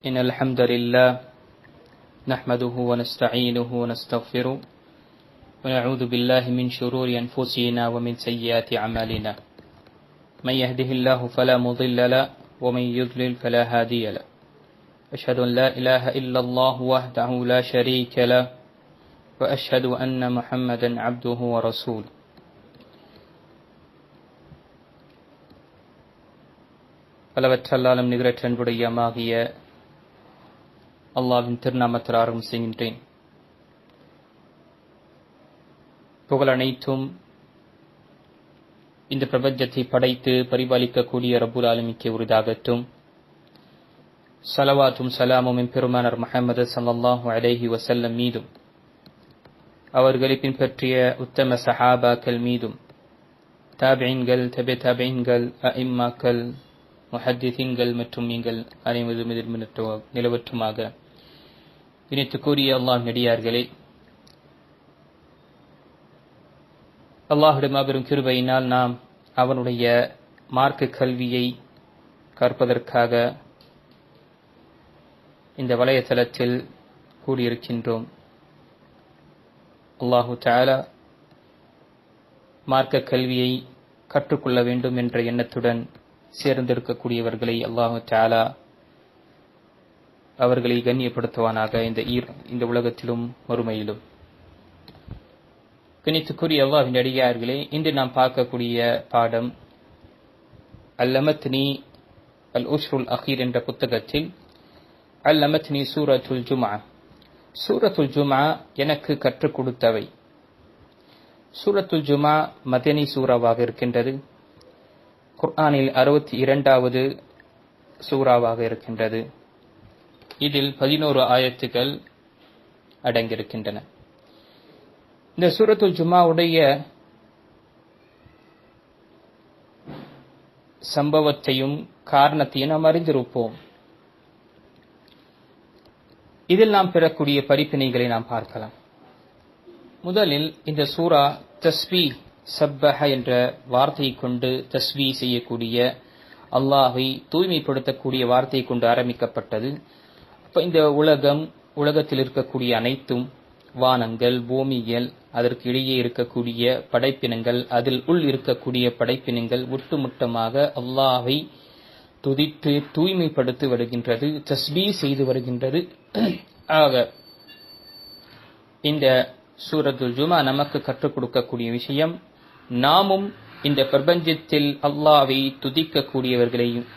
إن الحمد لله نحمده ونستعينه ونستغفره ونعوذ بالله من شرور أنفسنا ومن سيئات أعمالنا من يهده الله فلا مضل له ومن يضلل فلا هادي له أشهد أن لا إله إلا الله وحده لا شريك له وأشهد أن محمدا عبده ورسوله அளவற்றல்லாலும் நிகரற்ற அன்புடையமாகிய அல்லாஹ்வின் திருநாமத்தில் ஆரம்பம் செய்கின்றேன். புகழ் அனைத்தும் இந்த பிரபஞ்சத்தை படைத்து பரிபாலிக்கக்கூடிய ரப்புல் ஆலமீனுக்கே உரித்தாகட்டும். ஸலவாத்தும் ஸலாமும் பெருமானார் முஹம்மது ஸல்லல்லாஹு அலைஹி வஸல்லம் மீதும் அவர்களை பின்பற்றிய உத்தம சஹாபாக்கள் மீதும் தாபிஈன்கள் தபிஈன்கள் அஇம்மாக்கள் முஹத்திஸீன்கள் மற்றும் நீங்கள் அனைவரும் நிலவற்றுமாக இணைத்துக்கூறிய அல்லாஹ் நடிகார்களே, அல்லாஹுடைய மாபெரும் கிருபையினால் நாம் அவனுடைய மார்க்க கல்வியை கற்பதற்காக இந்த வலைத்தளத்தில் கூடியிருக்கின்றோம். அல்லாஹு தஆலா மார்க்க கல்வியை கற்றுக்கொள்ள வேண்டும் என்ற எண்ணத்துடன் சேர்ந்திருக்கக்கூடியவர்களை அல்லாஹு தஆலா அவர்களை கண்ணியப்படுத்துவானாக இந்த உலகத்திலும் மறுமையிலும். கணித்துக்குரிய அல்லாஹ்வின் அடியார்களே, இன்று நாம் பார்க்கக்கூடிய பாடம் அல்லமத்னி அல் உஷ்ருல் அகீர் என்ற புத்தகத்தில் அல்லமத்னி சூரத்துல் ஜும்ஆ, சூரத்துல் ஜும்ஆ எனக்கு கற்றுக் கொடுத்தவை. சூரத்துல் ஜும்ஆ மதனி சூராவாக இருக்கின்றது. குர்ஆனில் 62வது சூராவாக இருக்கின்றது. இதில் 11 ஆயத்துகள் அடங்கியிருக்கின்றன. இந்த சூரத்துல் ஜும்ஆவுடைய சம்பவத்தையும் காரணத்தையும் நாம் அறிந்திருப்போம். இதில் நாம் பெறக்கூடிய படிப்பினைகளை நாம் பார்க்கலாம். முதலில் இந்த சூரா தஸ்பீஹ் சப்பஹ என்ற வார்த்தையை கொண்டு தஸ்பீ செய்யக்கூடிய, அல்லாஹை தூய்மைப்படுத்தக்கூடிய வார்த்தையை கொண்டு ஆரம்பிக்கப்பட்டது. அப்ப இந்த உலகத்தில் இருக்கக்கூடிய அனைத்தும், வானங்கள், பூமிகள், அதற்கு இடையே இருக்கக்கூடிய படைப்பினங்கள், அதில் உள் இருக்கக்கூடிய படைப்பினங்கள் ஒட்டுமொத்தமாக அல்லாஹை துதித்து தூய்மைப்படுத்தி வருகின்றது, தஸ்பீ செய்து வருகின்றது. ஆக இந்த சூரத்துல் ஜும்ஆ நமக்கு கற்றுக் கொடுக்கக்கூடிய விஷயம், நாமும் இந்த பிரபஞ்சத்தில் அல்லாஹ்வை துதிக்கக்கூடியவர்களையும்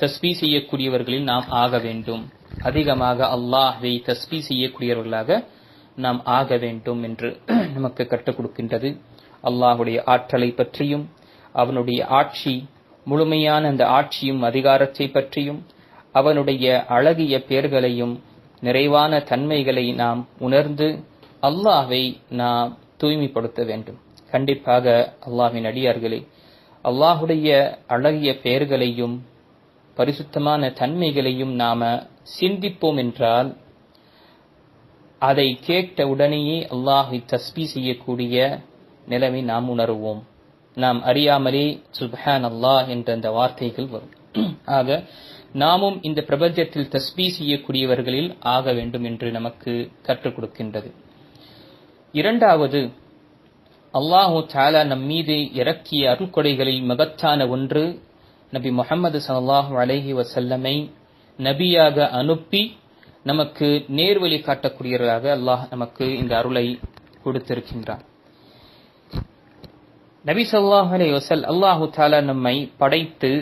தஸ்பீ செய்யக்கூடியவர்களில் நாம் ஆக வேண்டும். அதிகமாக அல்லாஹ்வை தஸ்பீ செய்யக்கூடியவர்களாக நாம் ஆக வேண்டும் என்று நமக்கு கற்றுக் கொடுக்கின்றது. அல்லாஹ்வுடைய ஆற்றலை பற்றியும், அவனுடைய ஆட்சி, முழுமையான அந்த ஆட்சியும் அதிகாரத்தை பற்றியும், அவனுடைய அழகிய பெயர்களையும் நிறைவான தன்மைகளை நாம் உணர்ந்து அல்லாஹ்வை நாம் தூய்மைப்படுத்த வேண்டும். கண்டிப்பாக அல்லாஹ்வின் அடியார்களே, அல்லாஹுடைய அழகிய பெயர்களையும் பரிசுத்தமான தன்மைகளையும் நாம சிந்திப்போம் என்றால், அதை கேட்ட உடனேயே அல்லாஹை தஸ்பீ செய்யக்கூடிய நிலைமை நாம் உணர்வோம். நாம் அறியாமலே சுப்ஹான் அல்லாஹ் என்ற அந்த வார்த்தைகள் வரும். ஆக நாமும் இந்த பிரபஞ்சத்தில் தஸ்பீ செய்யக்கூடியவர்களில் ஆக வேண்டும் என்று நமக்கு கற்றுக் கொடுக்கின்றது. இரண்டாவது, அல்லாஹு தஆலா நம் மீது இறக்கிய அருள்கொடைகளில் மகத்தான ஒன்று, நபி முஹம்மது ஸல்லல்லாஹு அலைஹி வஸல்லமை நபியாக அனுப்பி நமக்கு நேர்வழி காட்டக்கூடியவராக அல்லாஹ் நமக்கு இந்த அருளை கொடுத்திருக்கின்றார். நபி ஸல்லல்லாஹு அலைஹி வஸல்லம் அல்லாஹு தஆலா நம்மை படைத்து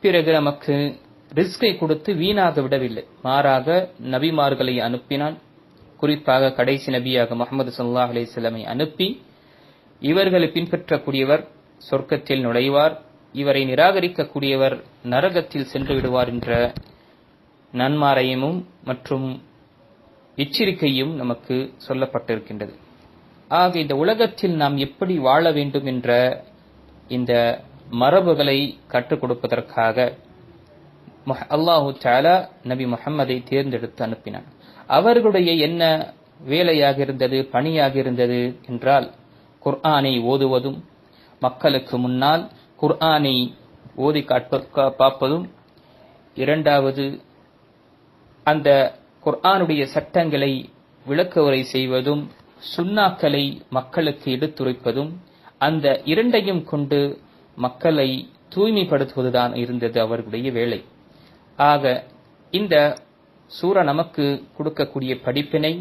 பிறகு நமக்கு ரிஸ்கை கொடுத்து வீணாக விடவில்லை. மாறாக நபிமார்களை அனுப்பினான். குறிப்பாக கடைசி நபியாக முஹம்மது ஸல்லல்லாஹு அலைஹி வஸல்லமை அனுப்பி, இவர்களை பின்பற்றக்கூடியவர் சொர்க்கத்தில் நுழைவார், இவரை நிராகரிக்கக்கூடியவர் நரகத்தில் சென்று விடுவார் என்ற நன்மாராயமும் மற்றும் எச்சரிக்கையும் நமக்கு சொல்லப்பட்டிருக்கின்றது. ஆக இந்த உலகத்தில் நாம் எப்படி வாழ வேண்டும் என்ற இந்த மரபுகளை கற்றுக் கொடுப்பதற்காக அல்லாஹு தஆலா நபி முஹம்மதை தேர்ந்தெடுத்து அனுப்பினான். அவர்களுடைய என்ன வேலையாக இருந்தது, பணியாக இருந்தது என்றால், குர்ஆனை ஓதுவதும், மக்களுக்கு முன்னால் குர்ஆனை ஓதி பார்ப்பதும், இரண்டாவது அந்த குர்ஆனுடைய சட்டங்களை விளக்கவுரை செய்வதும் சுன்னாக்களை மக்களுக்கு எடுத்துரைப்பதும் அந்த இரண்டையும் கொண்டு மக்களை தூய்மைப்படுத்துவதுதான் இருந்தது அவர்களுடைய வேலை. ஆக இந்த சூரா நமக்கு கொடுக்கக்கூடிய படிப்பினை,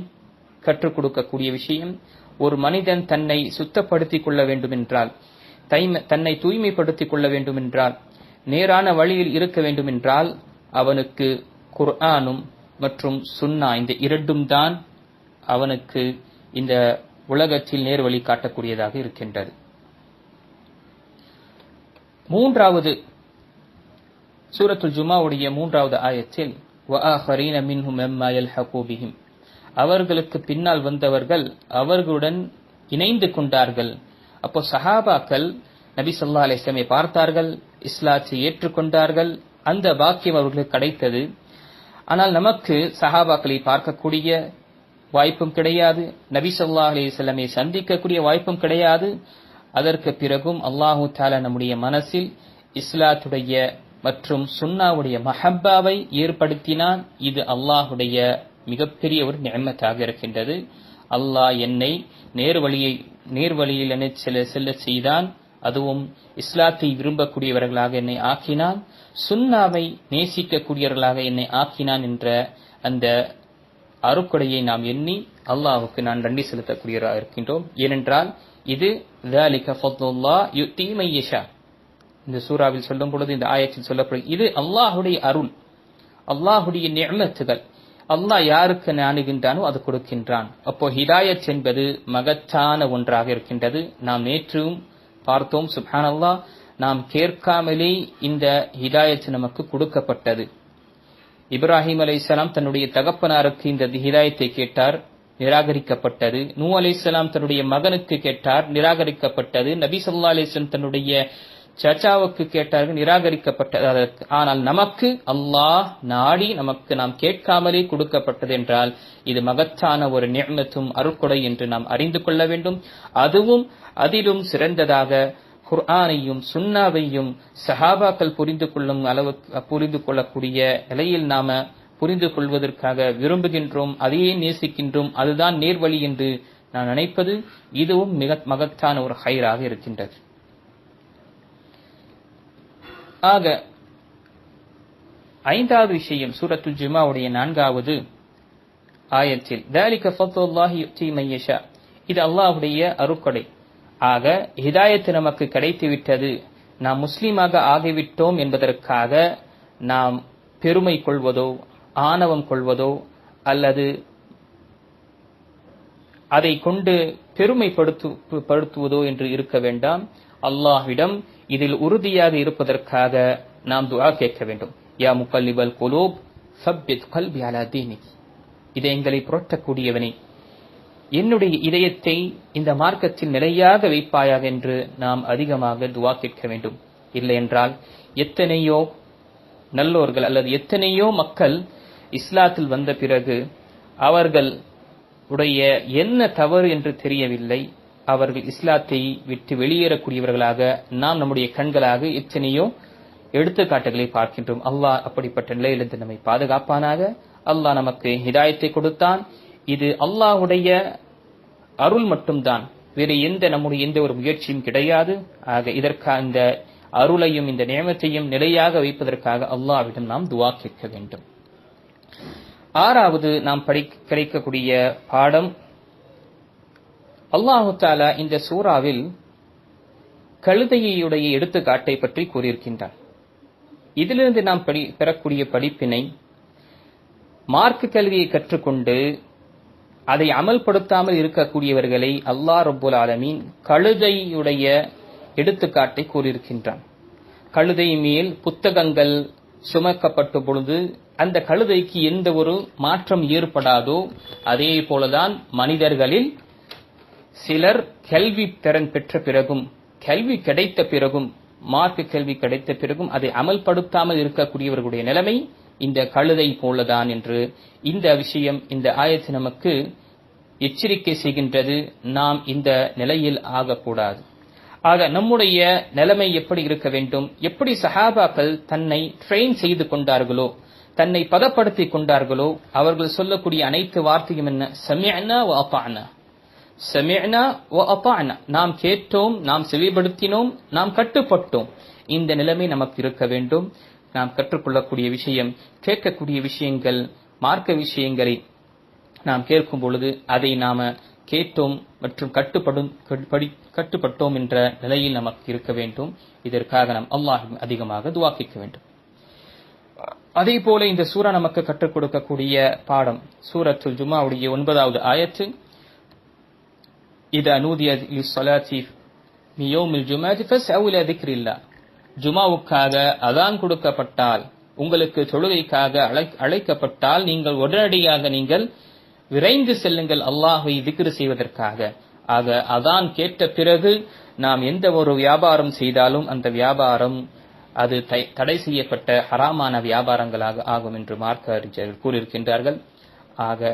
கற்றுக் கொடுக்கக்கூடிய விஷயம், ஒரு மனிதன் தன்னை சுத்தப்படுத்திக் கொள்ள வேண்டுமென்றால், தன்னை தூய்மைப்படுத்திக் கொள்ள வேண்டுமென்றால், நேரான வழியில் இருக்க வேண்டுமென்றால் அவனுக்கு குர்ஆனும் மற்றும் சுன்னா இந்த இரண்டும் தான் அவனுக்கு இந்த உலகத்தில் நேர்வழி காட்டக்கூடியதாக இருக்கின்றது. மூன்றாவது சூரத்துல் ஜுமாவுடைய 3வது ஆயத்தில் வஆஹரீன மின்ஹும் மம்மா யல்ஹகு பிஹிம், அவர்களுக்கு பின்னால் வந்தவர்கள் அவர்களுடன் இணைந்து கொண்டார்கள். அப்போ சஹாபாக்கள் நபி ஸல்லல்லாஹு அலைஹி வஸல்லம் பார்த்தார்கள், இஸ்லாத்தை ஏற்றுக்கொண்டார்கள், அந்த பாக்கியம் அவர்களுக்கு கிடைத்தது. ஆனால் நமக்கு சஹாபாக்களை பார்க்கக்கூடிய வாய்ப்பும் கிடையாது, நபி ஸல்லல்லாஹு அலைஹி வஸல்லமை சந்திக்கக்கூடிய வாய்ப்பும் கிடையாது. அதற்கு பிறகும் அல்லாஹு தஆலா நம்முடைய மனசில் இஸ்லாத்துடைய மற்றும் சுன்னாவுடைய மஹப்பாவை ஏற்படுத்தினான். இது அல்லாஹுடைய மிகப்பெரிய ஒரு நிஅமத்தாக இருக்கின்றது. அல்லாஹ் என்னை நேர்வழியில் என்னை செல்ல செய்தான், அதுவும் இஸ்லாத்தை விரும்பக்கூடியவர்களாக என்னை ஆக்கினான், சுன்னாவை நேசிக்கக்கூடியவர்களாக என்னை ஆக்கினான் என்ற அந்த அருக்கொடையை நாம் எண்ணி அல்லாஹுக்கு நான் நன்றி செலுத்தக்கூடியவராக இருக்கின்றோம். ஏனென்றால் இது ذَلِكَ فَضْلُ اللَّهِ يُؤْتِيهِ مَن يَشَاءُ, இந்த சூராவில் சொல்லும் பொழுது, இந்த ஆயத்தில் சொல்லப்படும், இது அல்லாஹுடைய அருள், அல்லாஹுடைய நிஅமத்துகள், அல்லாஹ் யாருக்கு நாடுகின்றானோ அது கொடுக்கின்றான். அப்போ ஹிதாயத் என்பது மகத்தான ஒன்றாக இருக்கின்றது. நாம் நேற்றும் பார்த்தோம், சுப்ஹானல்லாஹ், நாம் கேட்காமலே இந்த ஹிதாயத் நமக்கு கொடுக்கப்பட்டது. இப்ராஹிம் அலைஹிஸ்ஸலாம் தன்னுடைய தகப்பனாருக்கு இந்த ஹிதாயத்தை கேட்டார், நிராகரிக்கப்பட்டது. நூ அலைஹிஸ்ஸலாம் தன்னுடைய மகனுக்கு கேட்டார், நிராகரிக்கப்பட்டது. நபி ஸல்லல்லாஹு அலைஹி வஸல்லம் தன்னுடைய சச்சாவுக்கு கேட்டார்கள், நிராகரிக்கப்பட்டது. ஆனால் நமக்கு அல்லாஹ் நாடி நமக்கு நாம் கேட்காமலே கொடுக்கப்பட்டது என்றால் இது மகத்தான ஒரு நிஅமத்தும் அருட்கொடை என்று நாம் அறிந்து கொள்ள வேண்டும். அதுவும் அதிலும் சிறந்ததாக குர்ஆனையும் சுன்னாவையும் சஹாபாக்கள் புரிந்து கொள்ளக்கூடிய நிலையில் நாம புரிந்து கொள்வதற்காக விரும்புகின்றோம், அதையே நேசிக்கின்றோம், அதுதான் நேர்வழி என்று நான் நினைப்பது இதுவும் மிக மகத்தான ஒரு ஹைராக இருக்கின்றது. ஆக 5வது விஷயம் சூரத்துல் ஜுமாவுடைய 4வது ஆயத்தில் ذَلِكَ فَضْلُ اللَّهِ يُؤْتِيهِ مَن يَشَاءُ, இது அல்லாஹ்வுடைய அருட்கொடை. ஆக ஹிதாயத் நமக்கு கிடைத்து விட்டது, நாம் முஸ்லீமாக ஆகிவிட்டோம் என்பதற்காக நாம் பெருமை கொள்வதோ ஆணவம் கொள்வதோ அல்லது அதை கொண்டு பெருமைப்படுத்துவதோ என்று இருக்க வேண்டாம். அல்லாஹ்விடம் இதில் உறுதியாக இருப்பதற்காக நாம் துஆ கேட்க வேண்டும். யா முகல்லிபல் குலூப் சப்பித் கல்பி அலா தீனிக், இதயங்களை புரட்டக்கூடியவனே, என்னுடைய இதயத்தை இந்த மார்க்கத்தில் நிலையாக வைப்பாயாக என்று நாம் அதிகமாக துஆ கேட்க வேண்டும். இல்லை என்றால் எத்தனையோ நல்லோர்கள் அல்லது எத்தனையோ மக்கள் இஸ்லாத்தில் வந்த பிறகு அவர்கள் உடைய என்ன தவறு என்று தெரியவில்லை, அவர்கள் இஸ்லாத்தை விட்டு வெளியேறக்கூடியவர்களாக நாம் நம்முடைய கண்களாக எத்தனையோ எடுத்துக்காட்டுகளை பார்க்கின்றோம். அல்லாஹ் அப்படிப்பட்ட நிலையிலிருந்து நம்மை பாதுகாப்பானாக. அல்லாஹ் நமக்கு ஹிதாயத்தை கொடுத்தான், இது அல்லாஹ்வுடைய அருள் மட்டும்தான், வேறு நம்முடைய எந்த ஒரு முயற்சியும் கிடையாது. ஆக இதற்காக இந்த அருளையும் இந்த நியமத்தையும் நிலையாக வைப்பதற்காக அல்லாஹ்விடம் நாம் துஆ கேட்க வேண்டும். 6வது நாம் கிடைக்கக்கூடிய பாடம், அல்லாஹு தஆலா இந்த சூறாவில் கழுதையுடைய எடுத்துக்காட்டை பற்றி கூறியிருக்கின்றார். இதிலிருந்து நாம் பெறக்கூடிய படிப்பினை, மார்க்க கல்வியை கற்றுக்கொண்டு அதை அமல்படுத்தாமல் இருக்கக்கூடியவர்களை அல்லாஹ் ரப்புல் ஆலமீன் கழுதையுடைய எடுத்துக்காட்டை கூறியிருக்கின்றான். கழுதை மேல் புத்தகங்கள் சுமக்கப்பட்ட பொழுது அந்த கழுதைக்கு எந்த ஒரு மாற்றம் ஏற்படாதோ அதே போலதான் மனிதர்களில் சிலர் கல்வி திறன் பெற்ற பிறகும், கல்வி கிடைத்த பிறகும், மார்க்க கல்வி கிடைத்த பிறகும் அதை அமல்படுத்தாமல் இருக்கக்கூடியவர்களுடைய நிலைமை இந்த கழுதை போலதான் என்று இந்த விஷயம் இந்த ஆயத்து நமக்கு எச்சரிக்கை செய்கின்றது. நாம் இந்த நிலையில் ஆகக்கூடாது. ஆக நம்முடைய நிலைமை எப்படி இருக்க வேண்டும், எப்படி சஹாபாக்கள் தன்னை ட்ரெயின் செய்து கொண்டார்களோ, தன்னை பதப்படுத்திக் கொண்டார்களோ அவர்கள் சொல்லக்கூடிய அனைத்து வார்த்தையும் என்ன? சமிஅனா வ அதாஅனா, சமிஅனா வ அதாஅனா, நாம் கேட்டோம், நாம் செவிப்படுத்தினோம், நாம் கட்டுப்பட்டோம். இந்த நிலைமை நமக்கு இருக்க வேண்டும். நாம் கற்றுக்கொள்ளக்கூடிய விஷயம், கேட்கக்கூடிய விஷயங்கள், மார்க்க விஷயங்களை நாம் கேட்கும் பொழுது அதை நாம கேட்டோம் மற்றும் கட்டுப்பட்டோம் என்ற நிலையில் நமக்கு இருக்க வேண்டும். இதற்காக நாம் அல்லாஹ்விடம் அதிகமாக துஆ கேட்க வேண்டும். அதே போல இந்த சூரா நமக்கு கற்றுக் கொடுக்கக்கூடிய பாடம், சூரத்துல் ஜுமாவுடைய 9வது ஆயத்து, இதா நூதிய லிஸ்ஸலாத்தி மி யௌமில் ஜுமாஅத்தி ஃபஸ்அவு இலா திக்ரில்லாஹ். ஜுமாவுக்காக அதான் கொடுக்கப்பட்டால், உங்களுக்கு தொழுகைக்காக அழைக்கப்பட்டால் நீங்கள் உடனடியாக நீங்கள் விரைந்து செல்லுங்கள் அல்லாஹ்வை திக்ர் செய்வதற்காக. ஆக அதான் கேட்ட பிறகு நாம் எந்த ஒரு வியாபாரம் செய்தாலும் அந்த வியாபாரம் அது தடை செய்யப்பட்ட ஹராமான வியாபாரங்களாக ஆகும் என்று மார்க்க அறிஞர்கள் கூறியிருக்கின்றார்கள். ஆக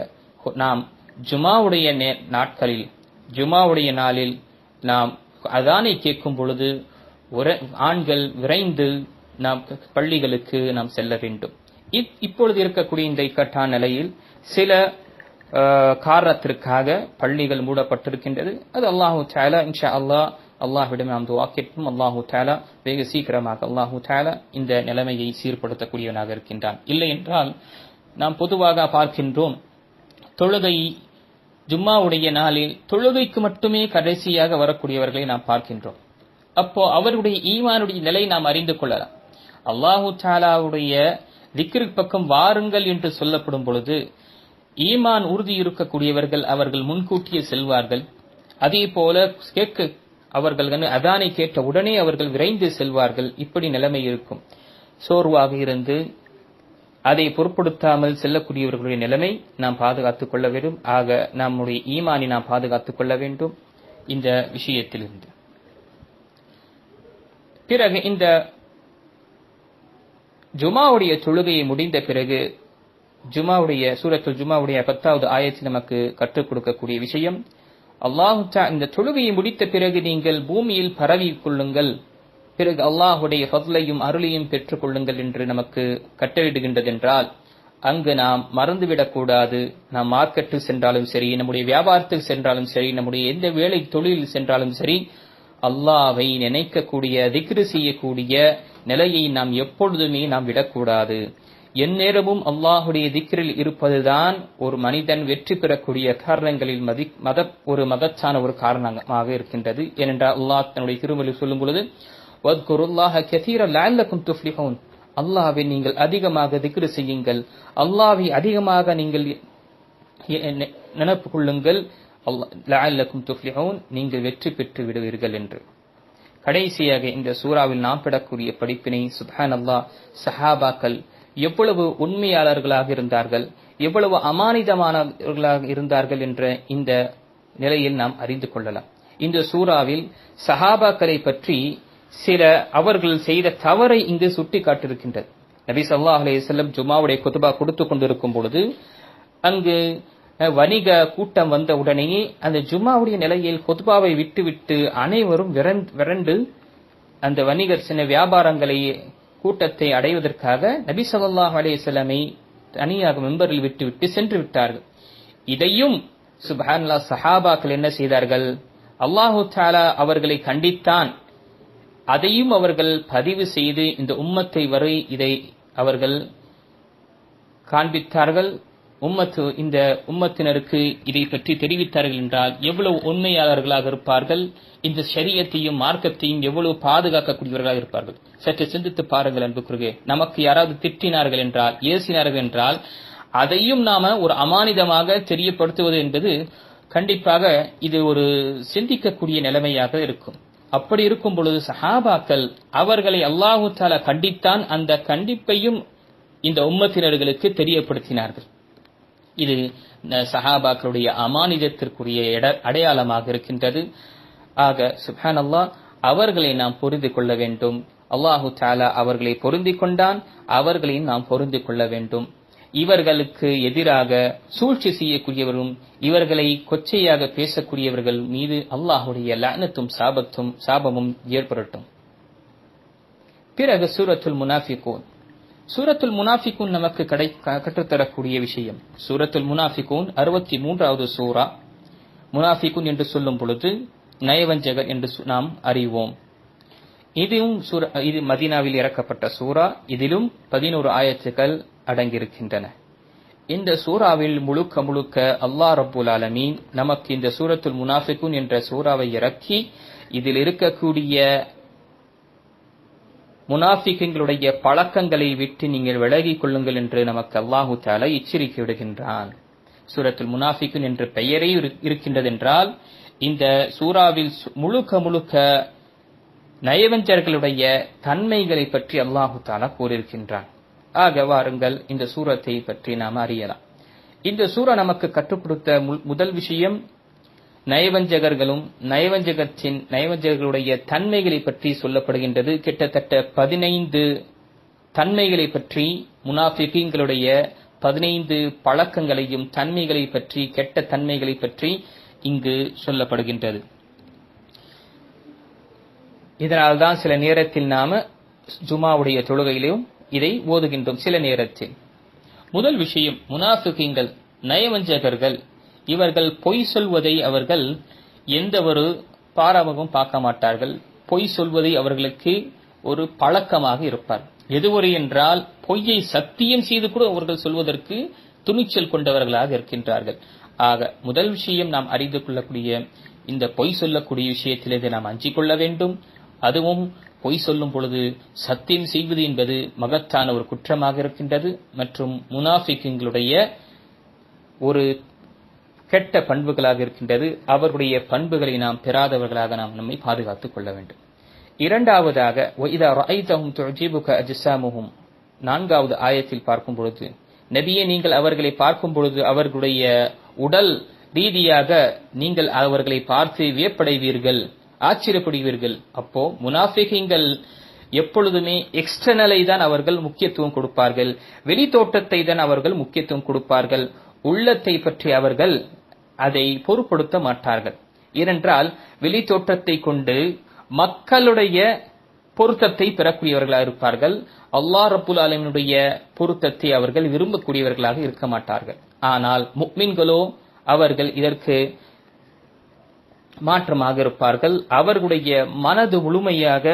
நாம் ஜுமாவுடைய நாட்களில், ஜுமாவுடைய நாளில் நாம் அதானை கேட்கும் பொழுது ஆண்கள் விரைந்து நாம் பள்ளிகளுக்கு நாம் செல்ல வேண்டும். இப்பொழுது இருக்கக்கூடிய இந்த இக்கட்டான நிலையில் சில காரணத்திற்காக பள்ளிகள் மூடப்பட்டிருக்கின்றது. அது அல்லாஹு தஆலா இன்ஷா அல்லாஹ் அல்லாஹ்விடம் நாம் துஆ கேட்போம். அல்லாஹு தஆலா வெகு சீக்கிரமாக அல்லாஹு தஆலா இந்த நிலைமையை சீர்படுத்தக்கூடியவனாக இருக்கின்றான். இல்லை என்றால் நாம் பொதுவாக பார்க்கின்றோம், தொழுகை ஜும்மாவுடைய நாளில் தொழுகைக்கு மட்டுமே கடைசியாக வரக்கூடியவர்களை நாம் பார்க்கின்றோம். அப்போ அவருடைய ஈமானுடைய நிலை நாம் அறிந்து கொள்ளலாம். அல்லாஹு தஆலாவுடைய திக்ர் பக்கம் வாருங்கள் என்று சொல்லப்படும் பொழுது ஈமான் உறுதி இருக்கக்கூடியவர்கள் அவர்கள் முன்கூட்டியே செல்வார்கள். அதே போல அவர்கள் அதானை கேட்ட உடனே அவர்கள் விரைந்து செல்வார்கள். இப்படி நிலைமை இருக்கும். சோர்வாக இருந்து அதை பொருட்படுத்தாமல் செல்லக்கூடியவர்களுடைய நிலைமை நாம் பாதுகாத்துக் கொள்ள வேண்டும். ஆக நம்முடைய ஈமானை நாம் பாதுகாத்துக் கொள்ள வேண்டும் இந்த விஷயத்திலிருந்து. பிறகு இந்த ஜுமாவுடைய தொழுகையை முடிந்த பிறகு ஜுமாவுடைய சூரத்துல் ஜுமாவுடைய 10வது ஆயத்தில் நமக்கு கற்றுக் கொடுக்கக்கூடிய விஷயம், அல்லாஹ் இந்த தொழுகையை முடித்த பிறகு நீங்கள் பூமியில் பரவிக் கொள்ளுங்கள், பிறகு அல்லாஹுடைய ஃபضலையும் அருளையும் பெற்றுக் கொள்ளுங்கள் என்று நமக்கு கட்டளையிடுகின்றதென்றால் அங்கு நாம் மறந்துவிடக் கூடாது. நாம் மார்க்கெட்டில் சென்றாலும் சரி, நம்முடைய வியாபாரத்தில் சென்றாலும் சரி, நம்முடைய எந்த வேலை தொழிலில் சென்றாலும் சரி, அல்லாஹ்வை நினைக்கக்கூடிய திக்ர் செய்யக்கூடிய நிலையை நாம் எப்பொழுதுமே நாம் விடக்கூடாது. எந்நேரமும் அல்லாஹுடைய திக்ரில் இருப்பதுதான் ஒரு மனிதன் வெற்றி பெறக்கூடிய காரணங்களில் ஒரு மகத்தான ஒரு காரணமாக இருக்கின்றது. ஏனென்றால் அல்லாஹ் தன்னுடைய திருமொழியில் சொல்லும் பொழுது, வத்குருல்லாஹ கஸீரன் லஅல்லக்கும் துஃப்லிஹூன், அல்லாஹ்வை நீங்கள் அதிகமாக திக்ர் செய்யுங்கள், அல்லாஹ்வை அதிகமாக நீங்கள் நினைப்பு கொள்ளுங்கள், லஅல்லக்கும் துஃப்லிஹூன், நீங்கள் வெற்றி பெற்று விடுவீர்கள் என்று. கடைசியாக இந்த சூறாவில் நாம் பெறக்கூடிய படிப்பினை, சுப்ஹானல்லாஹ், சஹாபாக்கள் எவ்வளவு உண்மையாளர்களாக இருந்தார்கள், எவ்வளவு அமானிதமானவர்களாக இருந்தார்கள் என்ற இந்த நிலையில் நாம் அறிந்து கொள்ளலாம். இந்த சூறாவில் சஹாபாக்களை பற்றி சில அவர்கள் செய்த தவறை இங்கு சுட்டி காட்டியிருக்கின்றது. நபி ஸல்லல்லாஹு அலைஹி வஸல்லம் ஜுமாவுடைய குத்பா கொடுத்து கொண்டிருக்கும் பொழுது அங்கு வணிக கூட்டம் வந்த உடனேயே அந்த ஜுமாவுடைய நிலையில் குத்பாவை விட்டுவிட்டு அனைவரும் விரண்டு அந்த வணிகர் சின்ன வியாபாரங்களை கூட்டத்தை அடைவதற்காக நபி ஸல்லல்லாஹு அலைஹி வஸல்லமை தனியாக மெம்பரில் விட்டுவிட்டு சென்று விட்டார்கள். இதையும் சுப்ஹானல்லாஹ் சஹாபாக்கள் என்ன செய்தார்கள்? அல்லாஹு தஆலா அவர்களை கண்டித்தான். அதையும் அவர்கள் பதிவு செய்து இந்த உம்மத்தை வரை இதை அவர்கள் காண்பித்தார்கள். இந்த உம்மத்தினருக்கு இதை பற்றி தெரிவித்தார்கள் என்றால் எவ்வளவு உண்மையாளர்களாக இருப்பார்கள், இந்த ஷரியத்தையும் மார்க்கத்தையும் எவ்வளவு பாதுகாக்கக்கூடியவர்களாக இருப்பார்கள். சற்று சிந்தித்து பாருங்கள் அன்புக்குரியவர்களே. நமக்கு யாராவது திட்டினார்கள் என்றால், ஏசினார்கள் என்றால் அதையும் நாம ஒரு அமானிதமாக தெரியப்படுத்துவது என்பது கண்டிப்பாக இது ஒரு சிந்திக்கக்கூடிய நிலைமையாக இருக்கும். அப்படி இருக்கும் பொழுது சஹாபாக்கள் அவர்களை அல்லாஹு தஆலா கண்டித்தான், அந்த கண்டிப்பையும் இந்த உம்மத்தினர்களுக்கு தெரியப்படுத்தினார்கள். இது சஹாபாக்களுடைய அமானிதத்திற்குரிய அடையாளமாக இருக்கின்றது. ஆக சுப்ஹானல்லாஹ், அவர்களை நாம் புரிந்து கொள்ள வேண்டும். அல்லாஹு தஆலா அவர்களை பொருந்திக் கொண்டான், அவர்களையும் நாம் பொருந்திக் கொள்ள வேண்டும். இவர்களுக்கு எதிராக சூழ்ச்சி செய்யக்கூடியவரும் இவர்களை கொச்சையாக பேசக்கூடியவர்கள் மீது அல்லாஹுடைய லஅனத்தும் சாபமும் ஏற்படட்டும். பிறகு சூரத்துல் முனாஃபிகூன், சூரத்துல் முனாஃபிகூன் நமக்கு கற்றுத்தரக்கூடிய விஷயம். சூரத்துல் முனாஃபிகூன் 63வது சூரா. முனாஃபிகூன் என்று சொல்லும் பொழுது நயவஞ்சகர் என்று நாம் அறிவோம். இது மதீனாவில் இறக்கப்பட்ட சூரா. இதிலும் 11 ஆயத்துக்கள் அடங்கியிருக்கின்றன. இந்த சூறாவில் முழுக்க அல்லாஹ் ரப்புல் ஆலமீன் நமக்கு இந்த சூரத்துல் முனாஃபிகூன் என்ற சூறாவை இறக்கி இதில் இருக்கக்கூடிய முனாஃபிக்குகளுடைய பழக்கங்களை விட்டு நீங்கள் விலகிக் கொள்ளுங்கள் என்று நமக்கு அல்லாஹு தஆலா எச்சரிக்கை விடுகின்றான். சூரத்துல் முனாஃபிகூன் என்ற பெயரே இருக்கின்றது என்றால் இந்த சூறாவில் முழுக்க நயவஞ்சர்களுடைய தன்மைகளை பற்றி அல்லாஹு தஆலா கூறியிருக்கின்றான். ஆக வாருங்கள் இந்த சூரத்தை பற்றி நாம் அறியலாம். இந்த சூரா நமக்கு கற்றுக் கொடுத்த முதல் விஷயம் நயவஞ்சகர்களும் நயவஞ்சகர்களுடைய தன்மைகளை பற்றி சொல்லப்படுகின்றது. கிட்டத்தட்ட 15 தன்மைகளை பற்றி, முனாஃபிகீன்களுடைய 15 பழக்கங்களையும் தன்மைகளை பற்றி, கெட்ட தன்மைகளை பற்றி இங்கு சொல்லப்படுகின்றது. இதனால்தான் சில நேரத்தில் நாம ஜுமாவுடைய தொழுகையிலும் இதை ஓதுகின்றோம். சில நேரத்தில் முதல் விஷயம், முனாஃபிகீன்கள் நயவஞ்சகர்கள் இவர்கள் பொய் சொல்வதை அவர்கள் எந்த ஒரு பாரமும் பார்க்க மாட்டார்கள். பொய் சொல்வதை அவர்களுக்கு ஒரு பழக்கமாக இருப்பார். எதுவரை என்றால் பொய்யை சத்தியம் செய்து கூட அவர்கள் சொல்வதற்கு துணிச்சல் கொண்டவர்களாக இருக்கின்றார்கள். ஆக முதல் விஷயம் நாம் அறிந்து கொள்ளக்கூடிய இந்த பொய் சொல்லக்கூடிய விஷயத்திலிருந்து நாம் அஞ்சிக் கொள்ள வேண்டும். அதுவும் பொய் சொல்லும் பொழுது சத்தியம் செய்வது என்பது மகத்தான ஒரு குற்றமாக இருக்கின்றது மற்றும் முனாஃபிக்குகளுடைய ஒரு கெட்ட பண்புகளாக இருக்கின்றது. அவர்களுடைய பண்புகளை நாம் பெறாதவர்களாக நாம் நம்மை பாதுகாத்துக் கொள்ள வேண்டும். இரண்டாவதாக وَإِذَا رَأَيْتَهُمْ تُعْجِبُكَ أَجْسَامُهُمْ 4வது ஆயத்தில் பார்க்கும் பொழுது, நபியே நீங்கள் அவர்களை பார்க்கும் பொழுது அவர்களுடைய உடல் ரீதியாக நீங்கள் அவர்களை பார்த்து வியப்படைவீர்கள், ஆச்சரியப்படுவீர்கள். அப்போ முனாஃபிகீன்கள் எப்பொழுதுமே எக்ஸ்டர்னலை தான் அவர்கள் முக்கியத்துவம் கொடுப்பார்கள், வெளி தோற்றத்தை தான் அவர்கள் முக்கியத்துவம் கொடுப்பார்கள். உள்ளத்தை பற்றி அவர்கள் அதை பொருட்படுத்த மாட்டார்கள். ஏனென்றால் வெளி தோற்றத்தை கொண்டு மக்களுடைய பொருத்தத்தை பெறக்கூடியவர்களாக இருப்பார்கள். அல்லாஹ் ரப்புல் ஆலமீனுடைய பொருத்தத்தை அவர்கள் விரும்பக்கூடியவர்களாக இருக்க மாட்டார்கள். ஆனால் முஃமின்களோ அவர்கள் இதற்கு மாற்றமாக இருப்பார்கள். அவர்களுடைய மனது முழுமையாக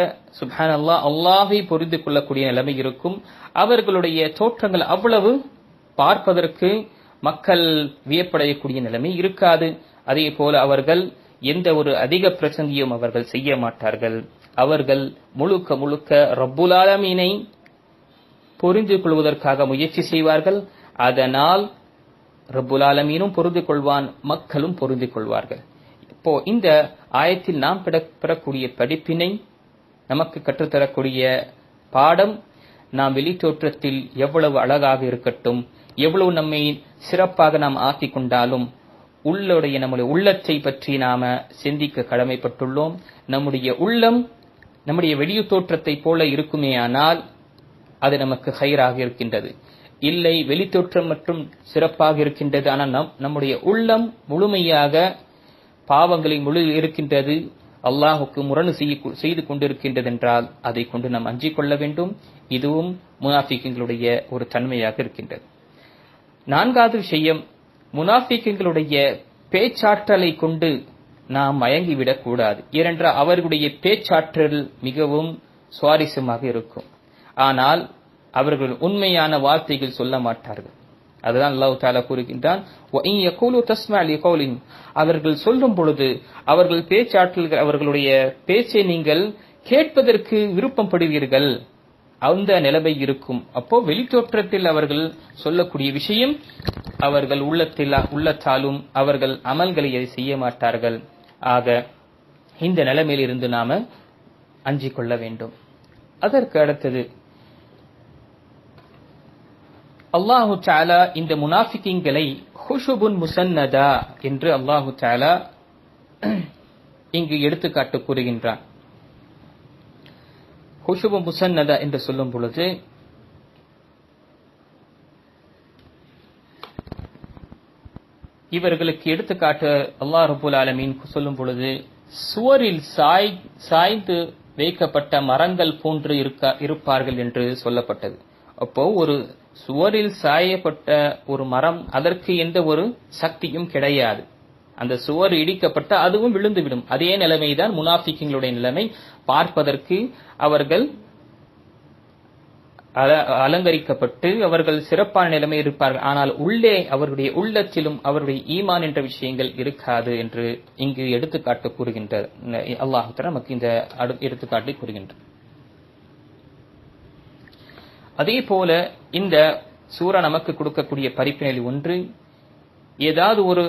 சுப்ஹானல்லாஹ் அல்லாஹ்வை புரிந்து கொள்ளக்கூடிய நிலைமை இருக்கும். அவர்களுடைய தோற்றங்கள் அவ்வளவு பார்ப்பதற்கு மக்கள் வியப்படையக்கூடிய நிலைமை இருக்காது. அதே போல அவர்கள் எந்த ஒரு அதிக பிரசங்கியும் அவர்கள் செய்ய மாட்டார்கள். அவர்கள் முழுக்க ரப்புல் ஆலமீனை புரிந்து கொள்வதற்காக முயற்சி செய்வார்கள். அதனால் ரப்புல் ஆலமீனும் புரிந்து கொள்வான், மக்களும் புரிந்து கொள்வார்கள். இப்போ இந்த ஆயத்தில் நாம் பெறக்கூடிய படிப்பினை, நமக்கு கற்றுத்தரக்கூடிய பாடம், நாம் வெளித்தோற்றத்தில் எவ்வளவு அழகாக இருக்கட்டும், எவ்வளவு நம்மை சிறப்பாக நாம் ஆக்கிக் கொண்டாலும் நம்முடைய உள்ளத்தை பற்றி நாம சிந்திக்க கடமைப்பட்டுள்ளோம். நம்முடைய உள்ளம் நம்முடைய வெளிய தோற்றத்தை போல இருக்குமே ஆனால் அது நமக்கு ஹைராக இருக்கின்றது. இல்லை, வெளித்தோற்றம் மற்றும் சிறப்பாக இருக்கின்றது, ஆனால் நம்முடைய உள்ளம் முழுமையாக பாவங்களை முழு இருக்கின்றது, அல்லாஹுக்கு முரணு செய்து கொண்டிருக்கின்றது என்றால் அதை கொண்டு நாம் அஞ்சிக் கொள்ள வேண்டும். இதுவும் முனாஃபிக்குகளுடைய ஒரு தன்மையாக இருக்கின்றது. 4வது விஷயம், முனாஃபிக்குகளுடைய பேச்சாற்றலை கொண்டு நாம் மயங்கிவிடக் கூடாது. ஏனென்றால் அவர்களுடைய பேச்சாற்றல் மிகவும் சுவாரஸ்யமாக இருக்கும். ஆனால் அவர்கள் உண்மையான வார்த்தைகள் சொல்ல மாட்டார்கள். அதுதான் அல்லாஹ் தஆலா கூறுகின்றான், وَإِنْ يَقُولُوا تَسْمَعْ لِقَوْلِهِمْ அவர்கள் சொல்லும் பொழுது அவர்கள் பேச்சாற்றல்கள், அவர்களுடைய பேச்சை நீங்கள் கேட்பதற்கு விருப்பப்படுவீர்கள், அந்த நிலைமை இருக்கும். அப்போ வெளித்தோற்றத்தில் அவர்கள் சொல்லக்கூடிய விஷயம் அவர்கள் உள்ளத்தாலும் அவர்கள் அமல்களை செய்ய மாட்டார்கள். ஆக இந்த நிலைமையில் இருந்து நாம அஞ்சிக் கொள்ள வேண்டும். அதற்கு அடுத்தது அல்லாஹு தஆலா இந்த முனாஃபிகீன்களை ஹுஷுபுன் முசன்னதா என்று அல்லாஹு தஆலா இங்கு எடுத்துக்காட்டு கூறுகின்றான். ஹுஷுபு முசன்னதா என்று சொல்லும் பொழுது இவர்களுக்கு எடுத்துக்காட்டு அல்லாஹ் ரப்புல் ஆலமீன் சொல்லும் பொழுது சுவரில் சாய்ந்து வைக்கப்பட்ட மரங்கள் போன்று இருப்பார்கள் என்று சொல்லப்பட்டது. அப்போ ஒரு சுவரில் சாயப்பட்ட ஒரு மரம், அதற்கு எந்த ஒரு சக்தியும் கிடையாது. அந்த சுவர் இடிக்கப்பட்ட அதுவும் விழுந்துவிடும். அதே நிலைமைதான் முனாஃபிக்குகளுடைய நிலைமை. பார்ப்பதற்கு அவர்கள் அலங்கரிக்கப்பட்டு அவர்கள் சிறப்பான நிலைமை இருப்பார்கள், ஆனால் உள்ளே அவருடைய உள்ளத்திலும் அவருடைய ஈமான் என்ற விஷயங்கள் இருக்காது என்று இங்கு எடுத்துக்காட்டு கூறுகின்ற அல்லாஹ் தஆலா நமக்கு இந்த எடுத்துக்காட்டை கூறுகின்றார். அதே போல இந்த சூரா நமக்கு கொடுக்கக்கூடிய பரிப்பினை ஒன்று, ஏதாவது ஒரு